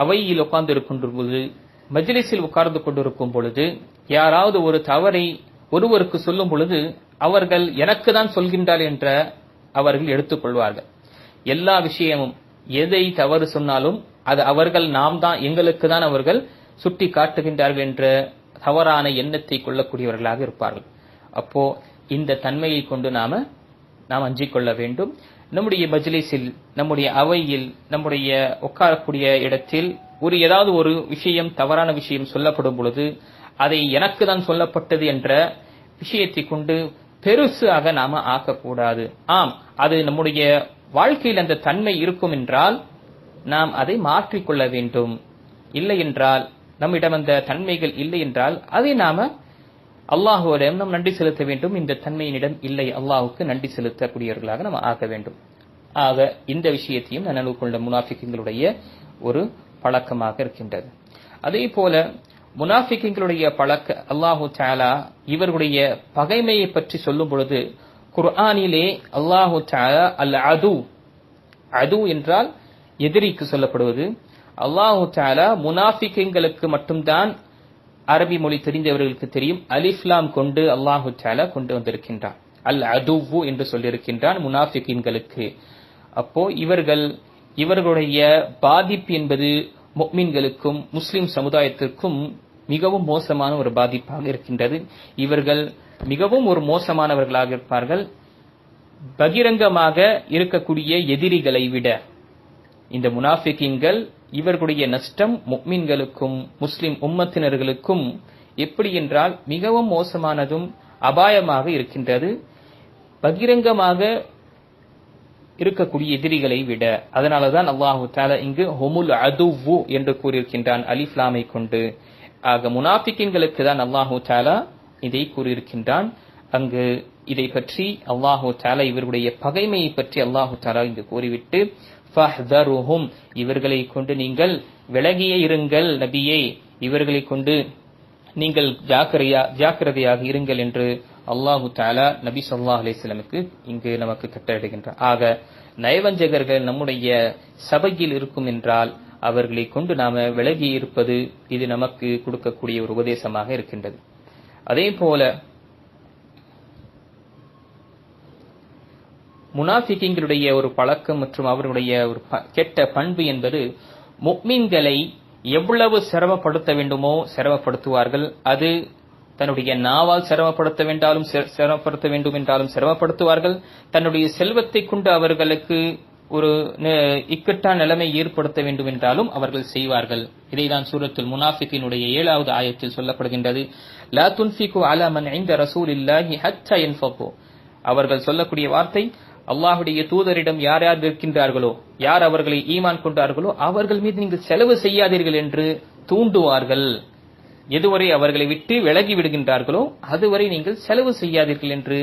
அவையில் உட்கார்ந்து இருக்கின்ற பொழுது, மஜ்லிஸில் உட்கார்ந்து கொண்டிருக்கும் பொழுது யாராவது ஒரு தவறை ஒருவருக்கு சொல்லும் பொழுது அவர்கள் எனக்கு தான் சொல்கின்றார் என்ற அவர்கள் எடுத்துக்கொள்வார்கள். எல்லா விஷயமும் எதை தவறு சொன்னாலும் அது அவர்கள் நாம் தான், எங்களுக்கு தான் அவர்கள் சுட்டி காட்டுகின்றார்கள் என்ற தவறான எண்ணத்தை கொள்ளக்கூடியவர்களாக இருப்பார்கள். அப்போ இந்த தன்மையை கொண்டு நாம் அஞ்சிக் கொள்ள வேண்டும். நம்முடைய மஜ்லிஸில், நம்முடைய அவையில், நம்முடைய உட்காரக்கூடிய இடத்தில் ஏதாவது ஒரு விஷயம், தவறான விஷயம் சொல்லப்படும் பொழுது அதை எனக்கு தான் சொல்லப்பட்டது என்ற விஷயத்தை கொண்டு பெருசாக நாம ஆக்கக்கூடாது. அது நம்முடைய வாழ்க்கையில் அந்த தன்மை இருக்கும் என்றால் நாம் அதை மாற்றிக்கொள்ள வேண்டும். இல்லை என்றால், நம்மிடம் அந்த தன்மைகள் இல்லை என்றால் அதை நாம அல்லாஹுவிடம் நாம் நன்றி செலுத்த வேண்டும். இந்த தன்மையினிடம் இல்லை, அல்லாஹுக்கு நன்றி செலுத்தக்கூடியவர்களாக நாம் ஆக வேண்டும். ஆக இந்த விஷயத்தையும் நனவு கொண்ட முனாஃபிக்குகளுடைய ஒரு பழக்கமாக இருக்கின்றது. அதே போல முனாஃபிக்குகளுடைய பழக்க அல்லாஹு தஆலா இவர்களுடைய பகைமையை பற்றி சொல்லும் பொழுது குர்ஆனிலே அல்லாஹு தஆலா அல் அது என்றால் எதிரிக்கு சொல்லப்படுவது. அல்லாஹு தஆலா முனாஃபிக்குகளுக்கு மட்டும்தான் அரபி மொழி தெரிந்தவர்களுக்கு தெரியும், அலிஃப்லாம் கொண்டு அல்லாஹு தஆலா கொண்டு வந்திருக்கின்றான். அல் அதுவு என்று சொல்லியிருக்கின்றான் முனாஃபிக்குகளுக்கு. அப்போ இவர்களுடைய பாதிப்பு என்பது முஃமின்களுக்கும் முஸ்லிம் சமுதாயத்திற்கும் மிகவும் மோசமான ஒரு பாதிப்பாக இருக்கின்றது. இவர்கள் மிகவும் ஒரு மோசமானவர்களாக இருப்பார்கள். பகிரங்கமாக இருக்கக்கூடிய எதிரிகளை விட இந்த முனாஃபிகீன்கள் இவர்களுடைய நஷ்டம் முஃமின்களுக்கும் முஸ்லிம் உம்மத்தினர்களுக்கும் எப்படி என்றால் மிகவும் மோசமானதும் அபாயமாக இருக்கின்றது, பகிரங்கமாக இருக்கக்கூடிய எதிரிகளை விட. அதனாலதான் அல்லாஹு தஆலா இங்கு ஹுமுல் அதுவு என்று கூறியிருக்கின்றான் அலிஃப்லாமை கொண்டு. ஆக முனாஃபிகீன்களுக்கு தான் அல்லாஹு தஆலா இதை கூறியிருக்கின்றான். அங்கு இதை பற்றி அல்லாஹு தஆலா இவருடைய பகைமையை பற்றி அல்லாஹு தஆலா இங்கு கூறிவிட்டு ஃபஹ்தருஹும், இவர்களை கொண்டு நீங்கள் விலகியே இருங்கள் நபியே, இவர்களை கொண்டு நீங்கள் ஜாக்கிரதையாக இருங்கள் என்று அல்லாஹு தஆலா நபி ஸல்லல்லாஹு அலைஹி வஸல்லமுக்கு இங்கு நமக்கு கட்டளையிடுகின்றார். ஆக நயவஞ்சகர்கள் நம்முடைய சபையில் இருக்கும் என்றால் அவர்களை கொண்டு நாம விலகி இருப்பது இது நமக்கு கொடுக்கக்கூடிய ஒரு உபதேசமாக இருக்கின்றது. அதே போல முனாஃபிகீன்களுடைய ஒரு பழக்கம் மற்றும் அவர்களுடைய ஒரு கெட்ட பண்பு என்பது முஃமின்களை எவ்வளவு சிரமப்படுத்த வேண்டுமோ சிரமப்படுத்துவார்கள். அது தன்னுடைய நாவால் சிரமப்படுத்த வேண்டும் என்றாலும் சிரமப்படுத்துவார்கள். தன்னுடைய செல்வத்தை கொண்டு அவர்களுக்கு ஒரு இக்கட்டான நிலைமை ஏற்படுத்த வேண்டும் என்றாலும் அவர்கள் செய்வார்கள். இதைதான் சூரத்துல் முனாஃபிகீனுடைய 7வது ஆயத்தில் சொல்லப்படுகின்றது. லா துன்ஃபிகு அலா மன் இன்த ரசூலில்லாஹி ஹத்தா யன்ஃபகு. அவர்கள் சொல்லக்கூடிய வார்த்தை, அல்லாஹ்வுடைய தூதரிடம் யார் யார் இருக்கின்றார்களோ, யார் அவர்களை ஈமான் கொண்டார்களோ அவர்கள் மீது நீங்கள் செலவு செய்யாதீர்கள் என்று தூண்டுவார்கள். எதுவரை அவர்களை விட்டு விலகி விடுகின்றார்களோ அதுவரை நீங்கள் செலவு செய்யாதீர்கள் என்று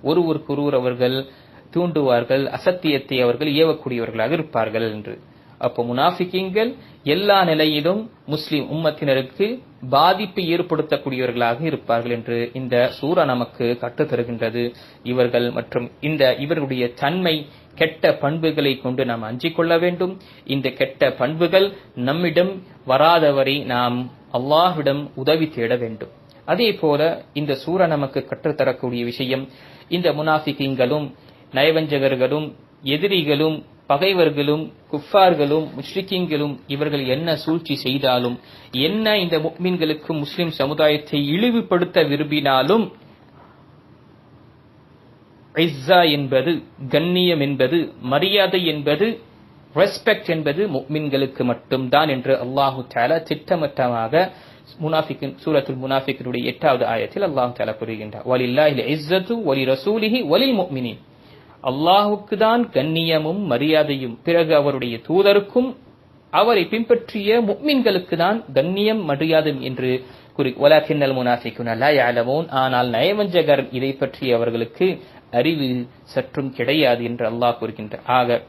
ஒருவருக்கொருவர் அவர்கள் தூண்டுவார்கள். அசத்தியத்தை அவர்கள் ஏவக்கூடியவர்களாக இருப்பார்கள் என்று. அப்போ முனாஃபிகீன்கள் எல்லா நிலையிலும் முஸ்லிம் உம்மத்தினருக்கு பாதிப்பை ஏற்படுத்தக்கூடியவர்களாக இருப்பார்கள் என்று இந்த சூரா நமக்கு கற்றுத் தருகின்றது. இவர்கள் மற்றும் இவர்களுடைய தன்மை கெட்ட பண்புகளை கொண்டு நாம் அஞ்சிக் கொள்ள வேண்டும். இந்த கெட்ட பண்புகள் நம்மிடம் வராதவரை நாம் அல்லாஹ்விடம் உதவி தேட வேண்டும். அதே போல இந்த சூரா நமக்கு கற்றுத்தரக்கூடிய விஷயம், இந்த முனாஃபிகீன்களும் நயவஞ்சகர்களும் எதிரிகளும் பகைவர்களும் குஃபார்களும் முஷ்ரிக்கீன்களும் இவர்கள் என்ன சூழ்ச்சி செய்தாலும், என்ன இந்த முஃமின்களுக்கு முஸ்லிம் சமுதாயத்தை இழிவுபடுத்த விரும்பினாலும், இஸ்ஸா என்பது, கண்ணியம் என்பது, மரியாதை என்பது, ரெஸ்பெக்ட் என்பது முஃமின்களுக்கு மட்டும்தான் என்று அல்லாஹு தஆலா திட்டவட்டமாக சூரத்துல் முனாஃபிக்குடைய 8வது ஆயத்தில் அல்லாஹ் தஆலா கூறுகின்றார், வலில்லாஹில் இஸ்ஸத்து வலி ரசூலிஹி வலில் முஃமினீன். அல்லாஹ்வுக்கு தான் கண்ணியமும் மரியாதையும், பிறகு அவருடைய தூதருக்கும் அவரை பின்பற்றிய முஃமின்களுக்கு தான் கண்ணியம் மரியாதை என்று வலக்கின்னல் முனாஃபிகுன லா யஅலமூன். ஆனால் நயவஞ்சகர் இதை பற்றி அவர்களுக்கு அறிவு சற்றும் கிடையாது என்று அல்லாஹ் கூறுகின்றார். ஆக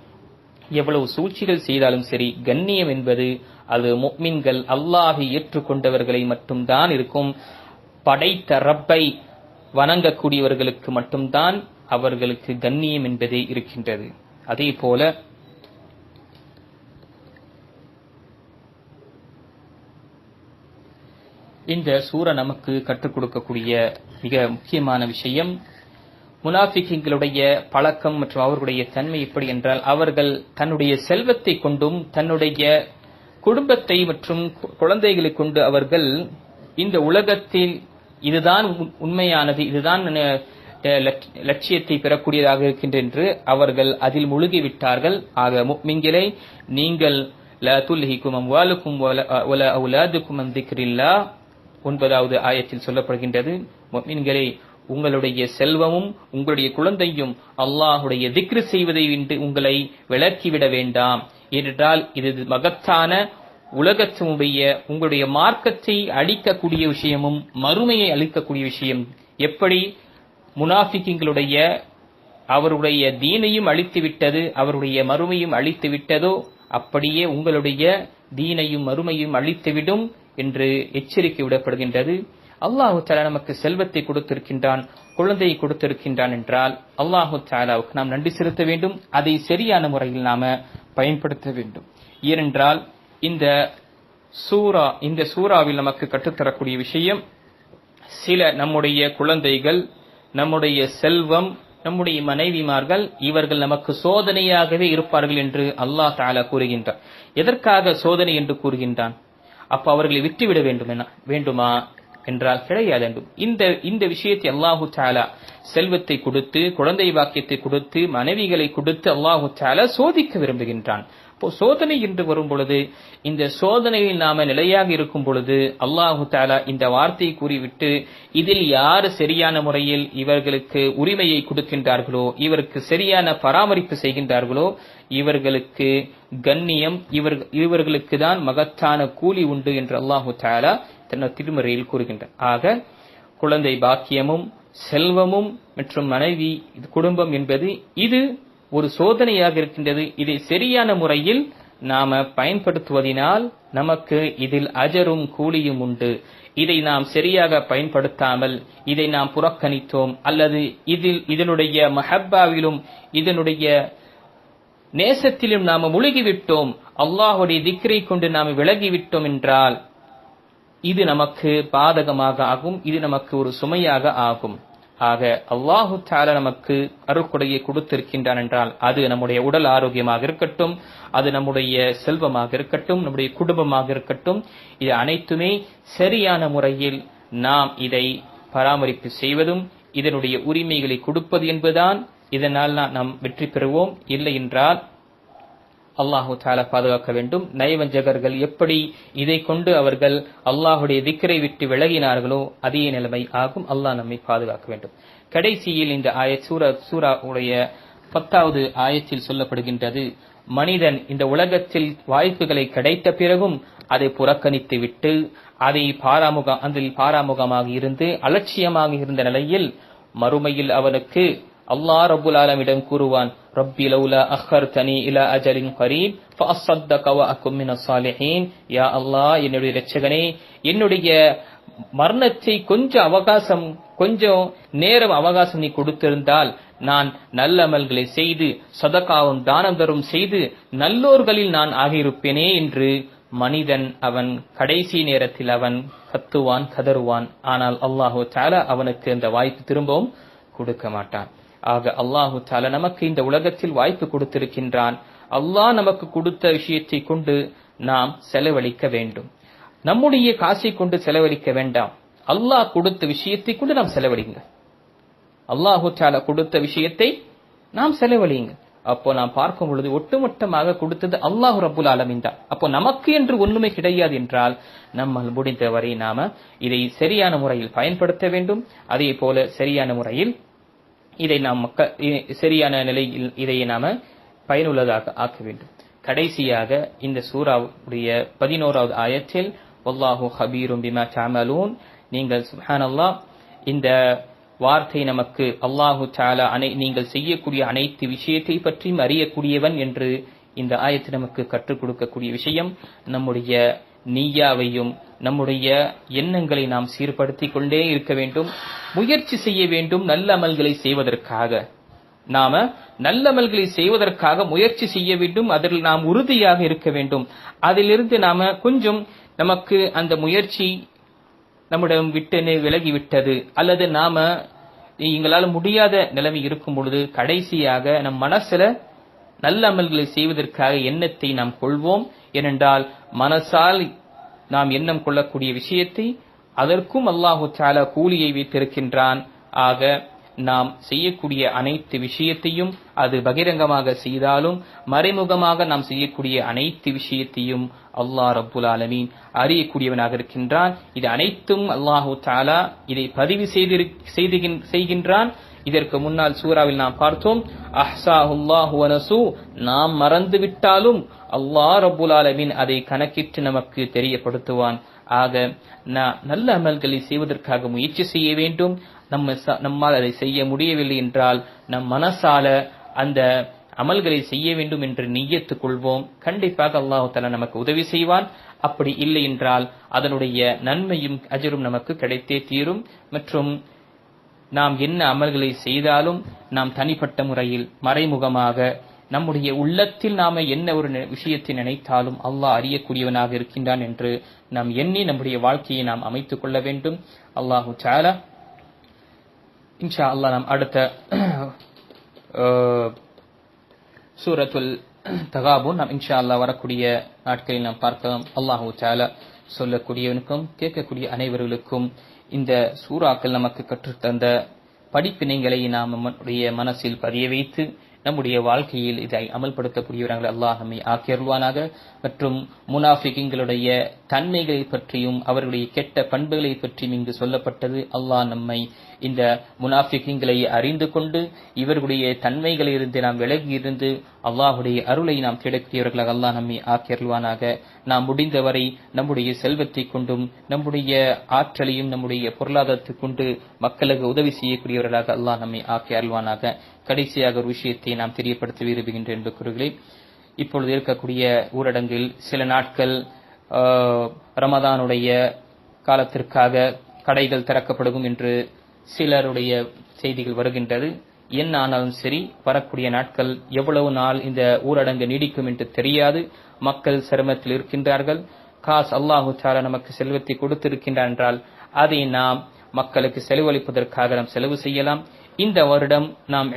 எவ்வளவு சூழ்ச்சிகள் செய்தாலும் சரி, கண்ணியம் என்பது அது முஃமின்கள் அல்லாஹை ஏற்றுக்கொண்டவர்களை மட்டும்தான் இருக்கும். படைத்த ரப்பை வணங்கக்கூடியவர்களுக்கு மட்டும்தான் அவர்களுக்கு கண்ணியம் என்பதே இருக்கின்றது. அதே போல இந்த சூரா நமக்கு கற்றுக் கொடுக்கக்கூடிய மிக முக்கியமான விஷயம், முனாஃபிக்குகளுடைய பழக்கம் மற்றும் அவர்களுடைய தன்மை எப்படி என்றால், அவர்கள் தன்னுடைய செல்வத்தை கொண்டும் தன்னுடைய குடும்பத்தை மற்றும் குழந்தைகளை கொண்டு அவர்கள் இந்த உலகத்தில் இதுதான் உண்மையானது, இதுதான் லட்சியத்தை பெறக்கூடியதாக இருக்கின்ற என்று அவர்கள் அதில் முழுகிவிட்டார்கள். ஆக முஃமின்களே, நீங்கள் லா துல்ஹிகும் அம்வாலுக்கும் வலா அவுலாதுக்கும் அன் திக்ரில்லாஹ் 9வது ஆயத்தில் சொல்லப்படுகின்றது, முஃமின்களே உங்களுடைய செல்வமும் உங்களுடைய குழந்தையும் அல்லாஹுடைய திக்ர் செய்வதை உங்களை விலக்கிவிட வேண்டாம். ஏனென்றால் இது மகத்தான உலகத்தினுடைய உங்களுடைய மார்க்கத்தை அழிக்கக்கூடிய விஷயமும் மறுமையை அழிக்கக்கூடிய விஷயம். எப்படி முனாஃபிக்குகளுடைய அவருடைய தீனையும் அழித்து விட்டது, அவருடைய மறுமையும் அழித்து விட்டதோ, அப்படியே உங்களுடைய தீனையும் மறுமையும் அழித்துவிடும் என்று எச்சரிக்கை விடப்படுகின்றது. அல்லாஹு தஆலா நமக்கு செல்வத்தை கொடுத்திருக்கின்றான், குழந்தையை கொடுத்திருக்கின்றான் என்றால் அல்லாஹு தஆலாவுக்கு நாம் நன்றி செலுத்த வேண்டும். அதை சரியான முறையில் நாம பயன்படுத்த வேண்டும். ஏனென்றால் இந்த சூராவில் நமக்கு கற்றுத்தரக்கூடிய விஷயம், சில நம்முடைய குழந்தைகள், நம்முடைய செல்வம், நம்முடைய மனைவிமார்கள் இவர்கள் நமக்கு சோதனையாகவே இருப்பார்கள் என்று அல்லாஹ் தஆலா கூறுகின்றார். எதற்காக சோதனை என்று கூறுகின்றான்? அப்ப அவர்களை விட்டுவிட வேண்டுமா என்றால் கிடையாது. இந்த விஷயத்தை அல்லாஹு தஆலா செல்வத்தை கொடுத்து, குழந்தை பாக்கியத்தை கொடுத்து, மனைவிகளை கொடுத்து அல்லாஹு தஆலா சோதிக்க விரும்புகின்றான். இப்போ சோதனை என்று வரும் பொழுது, இந்த சோதனையில் நாம நிலையாக இருக்கும் பொழுது அல்லாஹு தஆலா இந்த வார்த்தையை கூறிவிட்டு, இதில் யார் சரியான முறையில் இவர்களுக்கு உரிமையை கொடுக்கின்றார்களோ, இவருக்கு சரியான பராமரிப்பு செய்கின்றார்களோ, இவர்களுக்கு கண்ணியம், இவர்களுக்கு தான் மகத்தான கூலி உண்டு என்று அல்லாஹு தஆலா தன் திருமறையில் கூறுகின்றார். ஆக குழந்தை பாக்கியமும் செல்வமும் மற்றும் மனைவி குடும்பம் என்பது இது ஒரு சோதனையாக இருக்கின்றது. இதை சரியான முறையில் நாம பயன்படுத்துவதனால் நமக்கு இதில் அஜரும் கூலியும் உண்டு. இதை நாம் சரியாக பயன்படுத்தாமல் இதை நாம் புறக்கணித்தோம், அல்லது இதனுடைய மஹப்பாவிலும் இதனுடைய நேசத்திலும் நாம முழுகிவிட்டோம், அல்லாஹுடைய திக்ரை கொண்டு நாம் விலகிவிட்டோம் என்றால் இது நமக்கு பாதகமாக ஆகும், இது நமக்கு ஒரு சுமையாக ஆகும். ஆக அல்லாஹு தஆலா நமக்கு அருள்கொடையை கொடுத்திருக்கின்றான் என்றால் அது நம்முடைய உடல் ஆரோக்கியமாக இருக்கட்டும், அது நம்முடைய செல்வமாக இருக்கட்டும், நம்முடைய குடும்பமாக இருக்கட்டும், இது அனைத்துமே சரியான முறையில் நாம் இதை பராமரிப்பு செய்வதும் இதனுடைய உரிமைகளை கொடுப்பது என்பதுதான். இதனால் நாம் வெற்றி பெறுவோம். இல்லை என்றால் அல்லாஹு தஆலா பாதுகாக்க வேண்டும். நயவஞ்சகர்கள் எப்படி இதை கொண்டு அவர்கள் அல்லாஹுடைய திக்ரை விட்டு விலகினார்களோ அதே நிலைமை ஆகும். அல்லாஹ் நம்மை பாதுகாக்க வேண்டும். கடைசியில் இந்த சூராவுடைய 10வது ஆயத்தில் சொல்லப்படுகின்றது, மனிதன் இந்த உலகத்தில் வாய்ப்புகளை கிடைத்த பிறகும் அதை புறக்கணித்து விட்டு அதில் பாராமுகமாக இருந்து அலட்சியமாக இருந்த நிலையில் மறுமையில் அவனுக்கு அல்லாஹ் ரப்புல் ஆலமீனிடம் கூறுவான், ரப்பி லௌலா அஹ்ஹர்தனி இலா அஜலின் கரீப் ஃபஅஸ்ஸதக வ அகும் மினஸ் சாலிஹீன். யா அல்லாஹ், என்னுடைய இரட்சகனே, என்னுடைய மரணத்தை கொஞ்சம் நேரம் அவகாசம் நீ கொடுத்திருந்தால் நான் நல்ல அமல்களை செய்து சதகாவும் தானம் தரும் செய்து நல்லோர்களில் நான் ஆகியிருப்பேனே என்று மனிதன் அவன் கடைசி நேரத்தில் அவன் கத்துவான், கதறுவான். ஆனால் அல்லாஹு தஆலா அவனுக்கு அந்த வாய்ப்பு திரும்பவும் கொடுக்க மாட்டான். ஆக அல்லாஹு தஆலா நமக்கு இந்த உலகத்தில் வாய்ப்பு கொடுத்திருக்கின்றான். அல்லாஹ் நமக்கு கொடுத்த விஷயத்தை கொண்டு நாம் செலவழிக்க வேண்டும். நம்முடைய காசை கொண்டு செலவழிக்க வேண்டாம். அல்லாஹ் கொடுத்த விஷயத்தை கொண்டு நாம் செலவழிங்க. அல்லாஹு தஆலா கொடுத்த விஷயத்தை நாம் செலவழிங்க. அப்போ நாம் பார்க்கும் பொழுது ஒட்டுமொத்தமாக கொடுத்தது அல்லாஹ் ரப்புல் ஆலமீன் தான். அப்போ நமக்கு என்று ஒண்ணுமே கிடையாது என்றால் நம்மால் முடிந்தவரை நாம இதை சரியான முறையில் பயன்படுத்த வேண்டும். அதே போல சரியான முறையில் இதை நாம் சரியான நிலையில் இதை நாம பயனுள்ளதாக ஆக்க வேண்டும். கடைசியாக இந்த சூராவுடைய 11வது ஆயத்தில் வல்லாஹு ஹபீரும் பிமா தஅமலூன், நீங்கள் சுப்ஹானல்லாஹ் இந்த வார்த்தை நமக்கு அல்லாஹு தஆலா நீங்கள் செய்யக்கூடிய அனைத்து விஷயத்தை பற்றியும் அறியக்கூடியவன் என்று இந்த ஆயத்து நமக்கு கற்றுக் கொடுக்கக்கூடிய விஷயம். நம்முடைய நிய்யாவையும் நம்முடைய எண்ணங்களை நாம் சீர்படுத்திக் கொண்டே இருக்க வேண்டும், முயற்சி செய்ய வேண்டும். நல்ல அமல்களை செய்வதற்காக நாம நல்ல அமல்களை செய்வதற்காக முயற்சி செய்ய வேண்டும். அதில் நாம் உறுதியாக இருக்க வேண்டும். அதிலிருந்து நாம கொஞ்சம் நமக்கு அந்த முயற்சி நம்மிடம் விட்டு விலகிவிட்டது அல்லது நாம எங்களால் முடியாத நிலைமை இருக்கும் பொழுது கடைசியாக நம் மனசுல நல்ல அமல்களை செய்வதற்காக எண்ணத்தை நாம் கொள்வோம். ஏனென்றால் மனசால் நாம் எண்ணம் கொள்ளக்கூடிய விஷயத்தை அதற்கும் அல்லாஹு தஆலா கூலியை வைத்திருக்கின்றான். ஆக நாம் செய்யக்கூடிய அனைத்து விஷயத்தையும் அது பகிரங்கமாக செய்தாலும் மறைமுகமாக நாம் செய்யக்கூடிய அனைத்து விஷயத்தையும் அல்லாஹ் ரப்புல் ஆலமீன் அறியக்கூடியவனாக இருக்கின்றான். இது அனைத்தும் அல்லாஹு தஆலா இதை பதிவு செய்கின்றான். இதற்கு முன்னால் சூராவில் நாம் பார்த்தோம், அஹ்ஸாஹுல்லாஹு வ நஸூ, நாம் மறந்து விட்டாலும் அல்லாஹ் ரப்புல் ஆலமீன் அதை கணக்கிட்டு நமக்கு தெரியப்படுத்துவான். ஆக நல்ல அமல்களை செய்வதற்காக முயற்சி செய்ய வேண்டும். நம்மால் அதை செய்ய முடியவில்லை என்றால் நம் மனசால அந்த அமல்களை செய்ய வேண்டும் என்று நிய்யத்துக் கொள்வோம். கண்டிப்பாக அல்லாஹ் தஆலா நமக்கு உதவி செய்வான். அப்படி இல்லை என்றால் அதனுடைய நன்மையும் அஜரும் நமக்கு கிடைத்தே தீரும். மற்றும் நாம் என்ன அமல்களை செய்தாலும் நாம் தனிப்பட்ட முறையில் மறைமுகமாக நம்முடைய உள்ளத்தில் நாம என்ன ஒரு விஷயத்தை நினைத்தாலும் அல்லாஹ் அறியக்கூடியவனாக இருக்கின்றான் என்று நாம் எண்ணி நம்முடைய வாழ்க்கையை நாம் அமைத்துக் கொள்ள வேண்டும். அல்லாஹு தஆலா இன்ஷா அல்லாஹ் நாம் அடுத்த சூரத்துல் தகாபுன் நாம் இன்ஷா அல்லாஹ் வரக்கூடிய நாட்களில் நாம் பார்க்கலாம். அல்லாஹு தஆலா சொல்லக்கூடியவனுக்கும் கேட்கக்கூடிய அனைவர்களுக்கும் இந்த சூறாக்கள் நமக்கு கற்றுத்தந்த படிப்பினைகளை நாம் நம்முடைய மனசில் பதிய வைத்து நம்முடைய வாழ்க்கையில் இதை அமல்படுத்தக்கூடியவர்கள் அல்லாஹ் நம்மை ஆக்கியருள்வானாக. மற்றும் முனாஃபிகீன்களுடைய தன்மைகளை பற்றியும் அவர்களுடைய கெட்ட பண்புகளை பற்றியும் இங்கு சொல்லப்பட்டது. அல்லாஹ் நம்மை இந்த முனாஃபிகீன்களை அறிந்து கொண்டு இவர்களுடைய தன்மைகளில் இருந்து நாம் விலகி இருந்து அல்லாஹுடைய அருளை நாம் தேடக்கூடியவர்களாக அல்லாஹ் நம்மை ஆக்கியருள்வானாக. நாம் முடிந்தவரை நம்முடைய செல்வத்தை கொண்டும் நம்முடைய ஆற்றலையும் நம்முடைய பொருளாதாரத்தை கொண்டு மக்களுக்கு உதவி செய்யக்கூடியவர்களாக அல்லாஹ் நம்மை ஆக்கியருள்வானாக. கடைசியாக ஒரு விஷயத்தை நாம் தெரியப்படுத்த விரும்புகின்ற என்பவர்களே, இப்பொழுது இருக்கக்கூடிய ஊரடங்கில் சில நாட்கள் ரமதானுடைய காலத்திற்காக கடைகள் திறக்கப்படும் என்று சிலருடைய செய்திகள் வருகின்றது. என்ன ஆனாலும் சரி, வரக்கூடிய நாட்கள் எவ்வளவு நாள் இந்த ஊரடங்கு நீடிக்கும் என்று தெரியாது. மக்கள் சிரமத்தில் இருக்கின்றார்கள். அல்லாஹு தஆலா நமக்கு செல்வத்தை கொடுத்திருக்கின்றார் என்றால் அதை நாம் மக்களுக்கு செலவழிப்பதற்காக நாம் செலவு செய்யலாம். இந்த வருடம் நாம்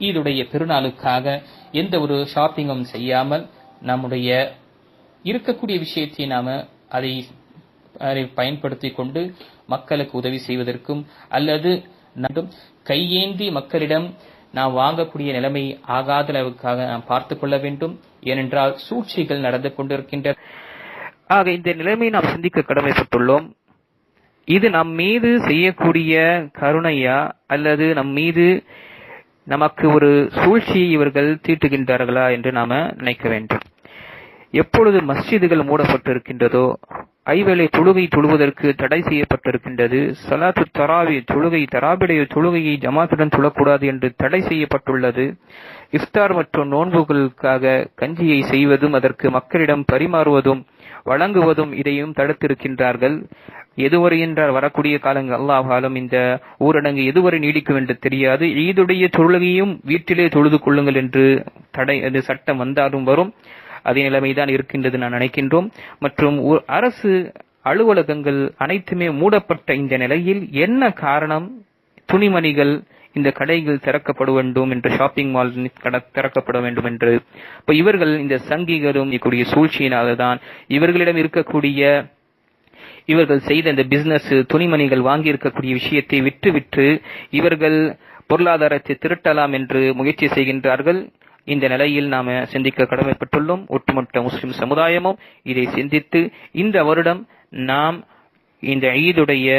ஈதுடைய பெருநாளுக்காக எந்த ஒரு ஷாப்பிங்கும் செய்யாமல் நம்முடைய இருக்கக்கூடிய விஷயத்தை நாம அதை பயன்படுத்திக் கொண்டு மக்களுக்கு உதவி செய்வதற்கும் அல்லது கையேந்தி மக்களிடம் நாம் வாங்கக்கூடிய நிலைமை ஆகாத அளவுக்காக நாம் பார்த்துக் கொள்ள வேண்டும். ஏனென்றால் சூழ்ச்சிகள் நடந்து கொண்டிருக்கின்றன. ஆக இந்த நிலைமை நாம் சிந்திக்க கடமைப்பட்டுள்ளோம். இது நம் மீது செய்யக்கூடிய கருணையா அல்லது நம் மீது நமக்கு ஒரு சூழ்ச்சியை இவர்கள் தீட்டுகின்றார்களா என்று நாம நினைக்க வேண்டும். எப்பொழுது மஸ்ஜிதுகள் மூடப்பட்டிருக்கின்றதோ, ஐவேளை தொழுகை தொழுவதற்கு தடை செய்யப்பட்டிருக்கின்றது, ஸலாத்து தராவி தராபிடைய தொழுகையை ஜமாத்துடன் தொழக்கூடாது என்று தடை செய்யப்பட்டுள்ளது, இஃப்தார் மற்றும் நோன்புகளுக்காக கஞ்சியை செய்வதும் அதற்கு மக்களிடம் பரிமாறுவதும் வழங்குவதும் இதையும் தடுத்திருக்கின்றார்கள். எதுவரை என்றால் வரக்கூடிய காலங்கள் அல்லாஹ் ஆலம் இந்த ஊரடங்கு எதுவரை நீடிக்கும் என்று தெரியாது. ஈதுடைய தொழுகையும் வீட்டிலே தொழுது கொள்ளுங்கள் என்று சட்டம் வந்தாலும் வரும். அதே நிலைமைதான் இருக்கின்றது நான் நினைக்கின்றோம். மற்றும் அரசு அலுவலகங்கள் அனைத்துமே மூடப்பட்ட இந்த நிலையில் என்ன காரணம்? துணிமணிகள் இந்த கடைகள் திறக்கப்பட வேண்டும் என்று, ஷாப்பிங் மால் திறக்கப்பட வேண்டும் என்று. இப்ப இவர்கள் இந்த சங்கிகளும் கூடிய சூழ்ச்சியினால்தான் இவர்களிடம் இருக்கக்கூடிய இவர்கள் செய்த இந்த பிசினஸ் துணிமணிகள் வாங்கி இருக்கக்கூடிய விஷயத்தை விற்று இவர்கள் பொருளாதாரத்தை திரட்டலாம் என்று முயற்சி செய்கின்றார்கள். இந்த நிலையில் நாம சிந்திக்க கடமைப்பட்டுள்ளோம். ஒட்டுமொத்த முஸ்லிம் சமுதாயமும் இதை சிந்தித்து இந்த வருடம் நாம் இந்த ஈதுடைய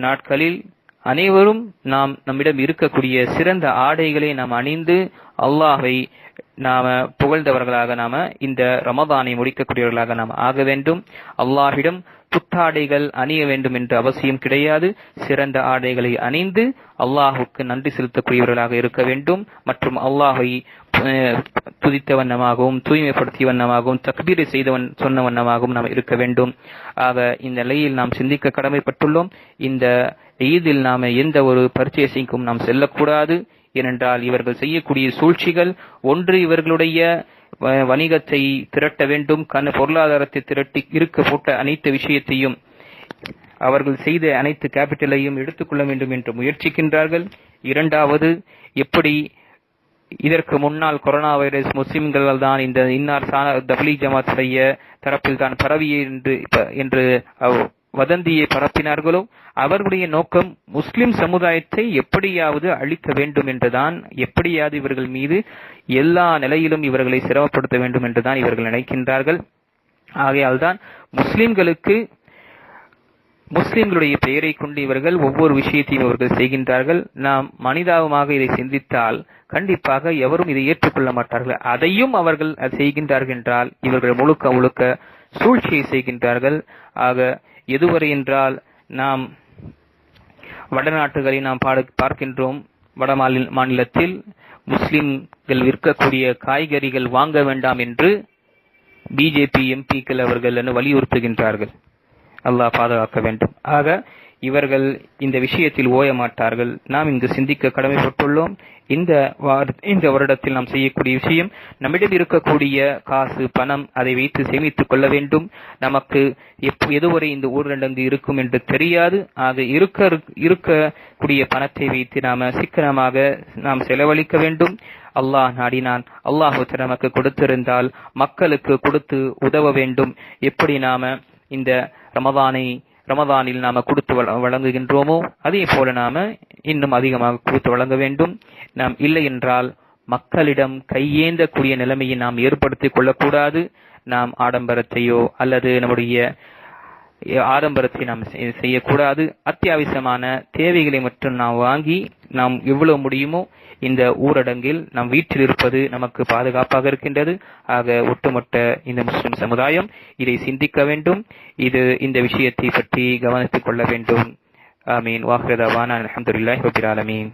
நாட்களில் அனைவரும் நம்மிடம் இருக்கக்கூடிய சிறந்த ஆடைகளை நாம் அணிந்து அல்லாஹை நாம புகழ்ந்தவர்களாக நாம இந்த ரமதானை முடிக்கக்கூடியவர்களாக நாம் ஆக வேண்டும். அல்லாஹ்விடம் புத்தாடைகள் அணிய வேண்டும் என்ற அவசியம் கிடையாது. சிறந்த ஆடைகளை அணிந்து அல்லாஹுக்கு நன்றி செலுத்தக்கூடியவர்களாக இருக்க வேண்டும். மற்றும் அல்லாஹை துதித்த வண்ணமாகவும் தூய்மைப்படுத்திய வண்ணமாகவும் தக்பீரை சொன்ன வண்ணமாகவும் நாம் இருக்க வேண்டும். ஆக இந்த நிலையில் நாம் சிந்திக்க கடமைப்பட்டுள்ளோம். இந்த ஈதில் நாம எந்த ஒரு பர்ச்சேசிங்கும் நாம் செல்லக்கூடாது. ஏனென்றால் இவர்கள் செய்யக்கூடிய சூழ்ச்சிகள், ஒன்று இவர்களுடைய வணிகத்தை திரட்ட வேண்டும், பொருளாதாரத்தை திரட்டி இருக்க போட்ட அனைத்து விஷயத்தையும் அவர்கள் செய்த அனைத்து கேபிட்டலையும் எடுத்துக்கொள்ள வேண்டும் என்று முயற்சிக்கின்றார்கள். இரண்டாவது, எப்படி இதற்கு முன்னால் கொரோனா வைரஸ் முஸ்லிம்கள் தான் இந்த இன்னார் தப்லீக் ஜமாத் செய்ய தரப்பில் தான் பரவிய என்று வதந்தியை பரப்பினார்களோ அவர்களுடைய நோக்கம் முஸ்லிம் சமுதாயத்தை எப்படியாவது அழிக்க வேண்டும் என்றுதான், எப்படியாவது இவர்கள் மீது எல்லா நிலையிலும் இவர்களை சிரமப்படுத்த வேண்டும் என்றுதான் இவர்கள் நினைக்கின்றார்கள். ஆகையால் தான் முஸ்லிம்களுடைய பெயரை கொண்டு இவர்கள் ஒவ்வொரு விஷயத்தையும் இவர்கள் செய்கின்றார்கள். நாம் மனிதாபமாக இதை சிந்தித்தால் கண்டிப்பாக எவரும் இதை ஏற்றுக்கொள்ள மாட்டார்கள். அதையும் அவர்கள் செய்கின்றார்கள் என்றால் இவர்கள் முழுக்க சூழ்ச்சியை செய்கின்றார்கள். ஆக எதுவரை என்றால் நாம் வடநாட்டுகளை நாம் பார்க்கின்றோம். வட மாநிலத்தில் முஸ்லிம்கள் விற்கக்கூடிய காய்கறிகள் வாங்க வேண்டாம் என்று பிஜேபி எம்பிக்கள் அவர்கள் வலியுறுத்துகின்றார்கள். அல்லாஹ் பாதுகாக்க வேண்டும். ஆக இவர்கள் இந்த விஷயத்தில் ஓய மாட்டார்கள். நாம் இங்கு சிந்திக்க கடமைப்பட்டுள்ளோம். இந்த வருடத்தில் நாம் செய்யக்கூடிய விஷயம், நம்மிடம் இருக்கக்கூடிய காசு பணம் அதை வைத்து சேமித்துக் கொள்ள வேண்டும். நமக்கு எதுவரை இந்த ஊரடங்கு இருக்கும் என்று தெரியாது. ஆக இருக்கக்கூடிய பணத்தை வைத்து நாம சிக்கனமாக நாம் செலவழிக்க வேண்டும். அல்லாஹ் நாடினான், அல்லாஹ் நமக்கு கொடுத்திருந்தால் மக்களுக்கு கொடுத்து உதவ வேண்டும். எப்படி நாம இந்த ரமதானில் நாம கொடுத்து வழங்குகின்றோமோ அதே போல நாம இன்னும் அதிகமாக கொடுத்து வழங்க வேண்டும். நாம் இல்லை என்றால் மக்களிடம் கையேந்தக்கூடிய நிலைமையை நாம் ஏற்படுத்திக் கொள்ளக்கூடாது. நாம் ஆடம்பரத்தையோ அல்லது நம்முடைய ஆடம்பரத்தை நாம் செய்யக்கூடாது. அத்தியாவசியமான தேவைகளை மட்டும் நாம் வாங்கி நாம் எவ்வளவு முடியுமோ இந்த ஊரடங்கில் நாம் வீட்டில் இருப்பது நமக்கு பாதுகாப்பாக இருக்கின்றது. ஆக ஒட்டுமொத்த இந்த முஸ்லிம் சமுதாயம் இதை சிந்திக்க வேண்டும். இந்த விஷயத்தை பற்றி கவனித்துக் கொள்ள வேண்டும். ஆமீன். வாஹிரு தஅவானா அல்ஹம்துலில்லாஹி ரப்பில் ஆலமீன்.